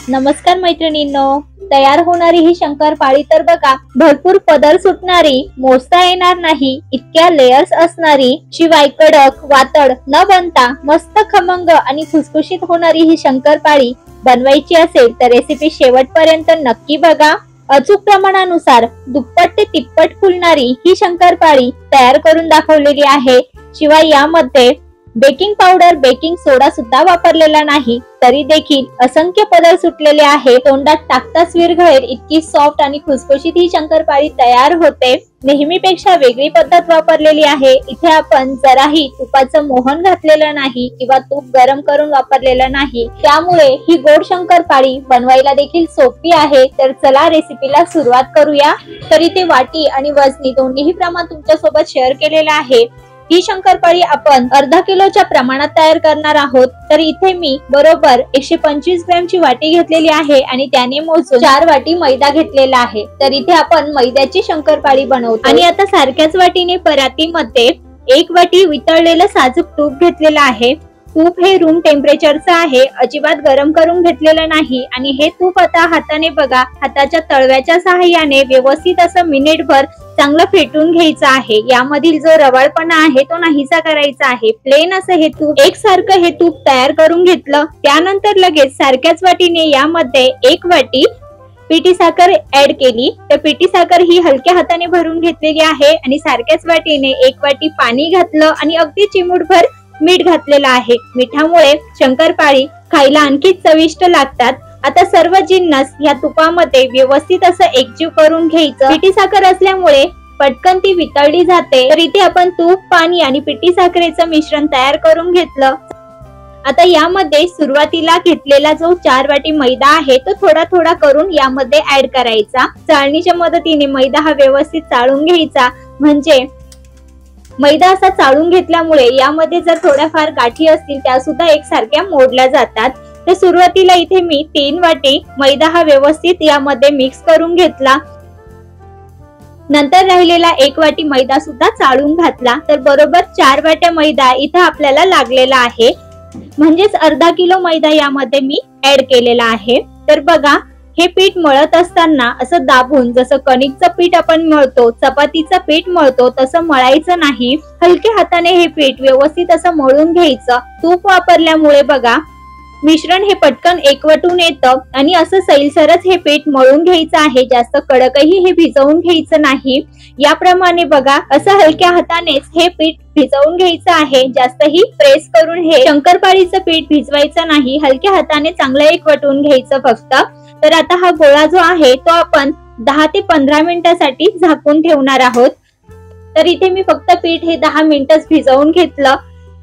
नमस्कार मैत्रिणींनो, तयार होणारी ही शंकरपाळी तर बघा भरपूर पदर सुटणारी, मोजता येणार नाही इतक्या लेयर्स असणारी, शिवाय कडक वातड न बनता मस्त खमंग आणि खुसखुशीत होणारी ही शंकरपाळी बनवायची असेल तर रेसिपी शेवटपर्यंत नक्की बघा। अचूक प्रमाणानुसार दुप्पट ते तिप्पट फुलणारी ही शंकरपाळी तयार करून दाखवलेली आहे। शिवाय यामध्ये बेकिंग पावडर, बेकिंग सोडा सुद्धा वापरलेला नाही, तरी देखील असंख्य पदर सुटलेले आहे। तोंडात टाकताच विरघळेल इतकी सॉफ्ट आणि खुसखुशीत ही शंकरपाळी तयार होते। नेहमीपेक्षा वेगळी पद्धत वापरलेली आहे। इथे आपण जराही तुपाचं मोहन घातलेलं नाही किंवा तूप गरम करून वापरलेलं नाही, त्यामुळे ही गोड शंकरपाळी बनवायला देखील सोपी आहे। तर चला रेसिपीला सुरुवात करूया। तर इथे वाटी आणि वजनी दोन्हीही प्रमाण तुमच्या सोबत शेअर केलेलं आहे। ही शंकरपाळी आपण अर्धा किलोच्या प्रमाणात तयार करणार आहोत। तर इथे मी बरोबर 125 ग्रॅमची वाटी घेतलेली आहे आणि त्याने मोजून 4 वाटी मैदा घेतलेला आहे। तर इथे आपण मैद्याची शंकरपाळी बनवतो आणि आता सारख्याच वाटीने परातीमध्ये 1 वाटी वितळलेलं साजूक तूप घेतलेलं आहे। तूप हे रूम टेम्परेचरचं आहे, अजिबात गरम करून घेतलेलं नाही। आणि हे तूप आता हाताने बघा, हाताच्या तळव्याच्या सहाय्याने व्यवस्थित असं मिनिटभर चांगलं फेटून घ्यायचं आहे। यामधील जो रवाळपणा आहे तो नाहीसा करायचा आहे। प्लेन असं हे तूप एकसारखं हे तूप तयार करून घेतलं। त्यानंतर लगेच सारख्याच वाटीने यामध्ये 1 वाटी पिठी साखर ऍड केली। तर पिठी साखर ही हलक्या हाताने भरून घेतलेली आहे आणि सारख्याच वाटीने 1 वाटी पाणी घातलं आणि अगदी चिमूटभर मीठ घातलेलं आहे। मिठामुळे शंकरपाळी खायला आणखी चविष्ट लागतात। आता सर्व जिन्नस या तुपामध्ये व्यवस्थित असं एकजीव करून घ्यायचं। पिठी साखर असल्यामुळे पटकन ती वितळली जाते। तर इथे आपण तूप, पाणी आणि पिठी साखरेचं मिश्रण तयार करून घेतलं। आता यामध्ये सुरुवातीला घेतलेला जो 4 वाटी मैदा आहे तो थोडा थोडा करून यामध्ये ऍड करायचा। चाळणीच्या मदतीने मैदा हा व्यवस्थित चाळून घ्यायचा, म्हणजे मैदा असा चाळून घेतल्यामुळे यामध्ये जर थोड्याफार गाठी असतील त्या सुद्धा एकसारख्या मोडल्या जातात। तर सुरुवातीला इथे मी 3 वाटी मैदा हा व्यवस्थित यामध्ये मिक्स करून घेतला। नंतर राहिलेला 1 वाटी मैदा सुद्धा चाळून घातला। तर बरोबर 4 वाट्या मैदा इथं आपल्याला लागलेला आहे, म्हणजेच अर्धा किलो मैदा यामध्ये मी ऍड केलेला आहे। तर बघा, हे पीठ मळत असताना असं दाबून, जसं कणिकचं पीठ आपण मळतो, चपातीचं पीठ मळतो तसं मळायचं नाही। हलक्या हाताने हे पीठ व्यवस्थित असं मळून घ्यायचं। तूप वापरल्यामुळे बघा मिश्रण हे पटकन एकवटून येतं आणि असं सैलसरच हे पीठ मळून घ्यायचं आहे। जास्त कडकही हे भिजवून घ्यायचं नाही। याप्रमाणे बघा असं हलक्या हातानेच हे पीठ भिजवून घ्यायचं आहे। जास्तही प्रेस करून हे शंकरपाळीचं पीठ भिजवायचं नाही, हलक्या हाताने चांगलं एकवटून घ्यायचं फक्त। तर आता हा गोळा जो आहे तो आपण 10 ते 15 मिनिटांसाठी झाकून ठेवणार आहोत। तर इथे मी फक्त पीठ हे 10 मिनिटच भिजवून घेतलं।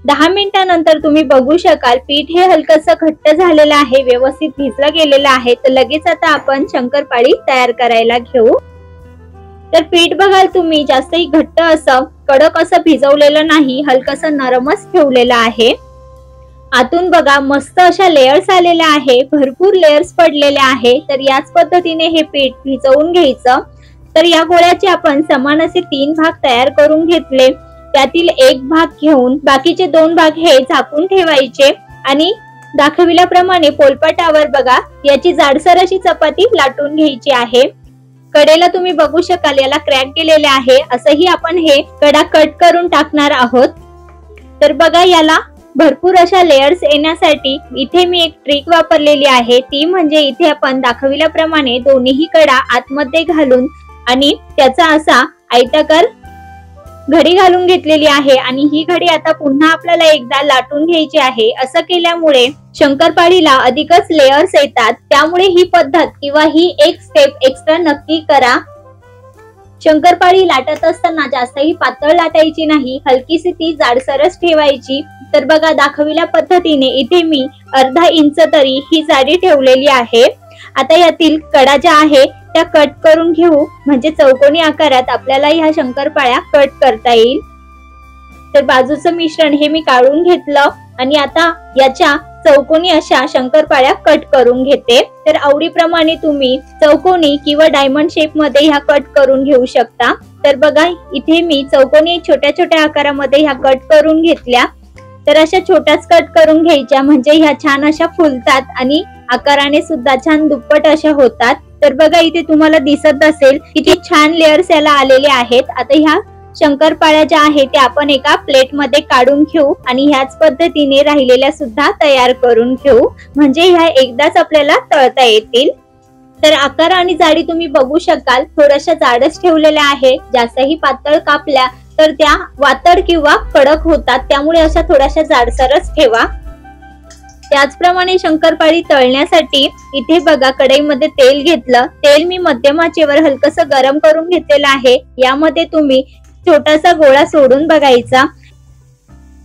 10 मिनिटांनंतर तुम्ही बघू शकाल पीठ हे हलकसं घट्ट झालेलं आहे, व्यवस्थित भिजलं गेलेलं आहे। तर लगेच आता आपण शंकरपाळी तयार करायला घेऊ। तर पीठ बघाल तुम्ही जास्तही घट्ट असं कडक असं भिजवलेलं नाही, हलकसं नरमच ठेवलेलं आहे। आतून बघा मस्त अशा लेयर्स आलेल्या आहे, भरपूर लेयर्स पडलेले आहे। तर याच पद्धतीने हे पीठ भिजवून घ्यायचं। तर या गोळ्याचे आपण समान असे 3 भाग तयार करून घेतले। त्यातील 1 भाग घेऊन बाकीचे 2 भाग हे झाकून ठेवायचे आणि दाखविल्याप्रमाणे पोलपाटावर बघा याची जाडसर अशी चपाती लाटून घ्यायची आहे। कडेला तुम्ही बघू शकाल याला क्रॅक गेलेले आहे, असंही आपण हे कडा कट करून टाकणार आहोत। तर बघा याला भरपूर अशा लेयर्स येण्यासाठी इथे मी एक ट्रिक वापरलेली आहे, ती म्हणजे इथे आपण दाखविल्याप्रमाणे दोन्हीही कडा आतमध्ये घालून आणि त्याचा असा आयताकार घडी घालून घेतलेली आहे आणि ही घडी आता पुन्हा आपल्याला एकदा लाटून घ्यायची आहे। असं केल्यामुळे शंकरपाळीला अधिकच लेयर्स येतात, त्यामुळे ही पद्धत किंवा ही एक स्टेप एक्स्ट्रा नक्की करा। शंकरपाळी लाटत असताना जास्तही पातळ लाटायची नाही, हलकीशी ती जाडसरच ठेवायची। तर बघा दाखविल्या पद्धतीने इथे मी अर्धा इंच तरी ही जाडी ठेवलेली आहे। आता यातील कडा ज्या आहे त्या कट करून घेऊ, म्हणजे चौकोनी आकारात आपल्याला ह्या शंकरपाळ्या कट करता येईल। तर बाजूचं मिश्रण हे मी काढून घेतलं आणि आता याच्या चौकोनी अशा शंकरपाळ्या कट करून घेते। तर आवडीप्रमाणे तुम्ही चौकोनी किंवा डायमंड शेप मध्ये ह्या कट करून घेऊ शकता। तर बघा इथे मी चौकोनी छोट्या छोट्या आकारामध्ये ह्या कट करून घेतल्या। तर अशा छोट्याच कट करून घ्यायच्या, म्हणजे ह्या छान अशा फुलतात आणि आकाराने सुद्धा छान दुप्पट अशा होतात। तर बघा इथे तुम्हाला दिसत असेल किती छान लेयर्स याला आलेले आहेत। आता ह्या शंकरपाळ्या ज्या आहेत त्या आपण एका प्लेट मध्ये काढून घेऊ आणि ह्याच पद्धतीने राहिलेल्या सुद्धा तयार करून घेऊ, म्हणजे ह्या एकदाच आपल्याला तळता येतील। तर आकार आणि जाडी तुम्ही बघू शकाल, थोड्याशा जाडच ठेवलेल्या आहे। जास्तही पातळ कापल्या तर त्या वातड किंवा कडक होतात, त्यामुळे अशा थोड्याशा जाडसरच ठेवा। त्याचप्रमाणे शंकरपाळी तळण्यासाठी इथे बघा कढईमध्ये तेल घेतलं। तेल मी मध्यम आचेवर हलकसं गरम करून घेतलेलं आहे। यामध्ये तुम्ही छोटासा गोळा सोडून बघायचा,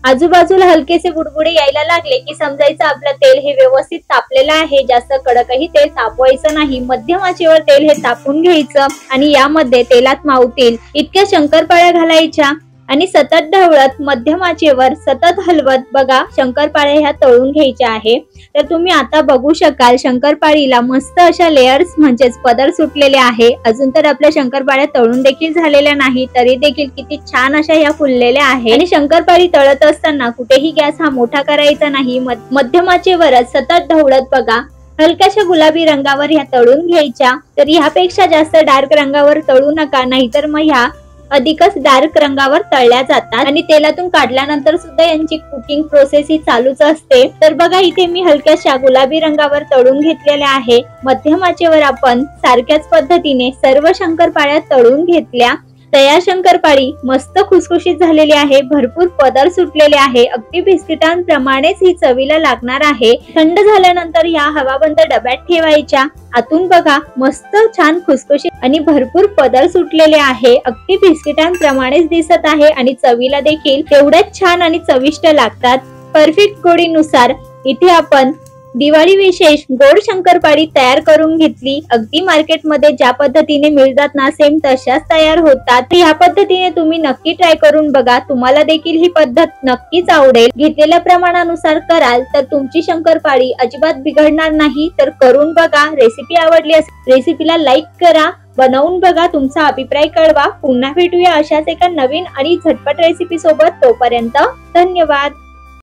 आजूबाजूला हलकेसे बुडबुडे यायला लागले की समजायचं आपलं तेल हे व्यवस्थित तापलेलं आहे। जास्त कडकही तेल तापवायचं नाही, मध्यम आचेवर तेल हे तापून घ्यायचं आणि यामध्ये तेलात मावतील इतक्या शंकरपाळ्या घालायच्या आणि सतत ढवळत मध्यम आचेवर सतत हलवत बघा शंकरपाळ्या ह्या तळून घ्यायच्या आहे। तर तुम्ही आता बघू शकाल शंकरपाळीला मस्त अशा लेयर्स म्हणजेच पदर सुटलेले आहे। अजून तर आपल्या शंकरपाळ्या तळून देखील झालेल्या नाही, तरी देखील किती छान अशा ह्या फुललेल्या आहे। आणि शंकरपाळी तळत असताना कुठेही गॅस हा मोठा करायचा नाही, मध्यम आचेवरच सतत ढवळत बघा हलक्याशा गुलाबी रंगावर ह्या तळून घ्यायच्या। तर ह्यापेक्षा जास्त डार्क रंगावर तळू नका, नाहीतर मग ह्या अधिकच डार्क रंगावर तळल्या जातात आणि तेलातून काढल्यानंतर सुद्धा यांची कुकिंग प्रोसेस ही चालूच असते। तर बघा इथे मी हलक्याशा गुलाबी रंगावर तळून घेतलेल्या आहे। मध्यम आचेवर आपण सारख्याच पद्धतीने सर्व शंकरपाळ्या तळून घेतल्या। तयार शंकरपाळी मस्त खुसखुशीत झालेली आहे, भरपूर पदर सुटलेले आहे, अगदी बिस्किटांप्रमाणेच ही चवीला लागणार आहे। थंड झाल्यानंतर ह्या हवाबंद डब्यात ठेवायच्या। आतून बघा मस्त छान खुसखुशीत आणि भरपूर पदर सुटलेले आहे, अगदी बिस्किटांप्रमाणेच दिसत आहे आणि चवीला देखील तेवढ्याच छान आणि चविष्ट लागतात। परफेक्ट गोडीनुसार इथे आपण दिवाळी विशेष गोड शंकरपाळी तयार करून घेतली। अगदी मार्केटमध्ये ज्या पद्धतीने मिळतात ना सेम तशाच तयार होतात। ह्या पद्धतीने तुम्ही नक्की ट्राय करून बघा, तुम्हाला देखील ही पद्धत नक्कीच आवडेल। घेतलेल्या प्रमाणानुसार कराल तर तुमची शंकरपाळी अजिबात बिघडणार नाही। तर करून बघा, रेसिपी आवडली असेल रेसिपीला लाईक करा, बनवून बघा, तुमचा अभिप्राय कळवा। पुन्हा भेटूया अशाच एका नवीन आणि झटपट रेसिपी सोबत, तोपर्यंत धन्यवाद।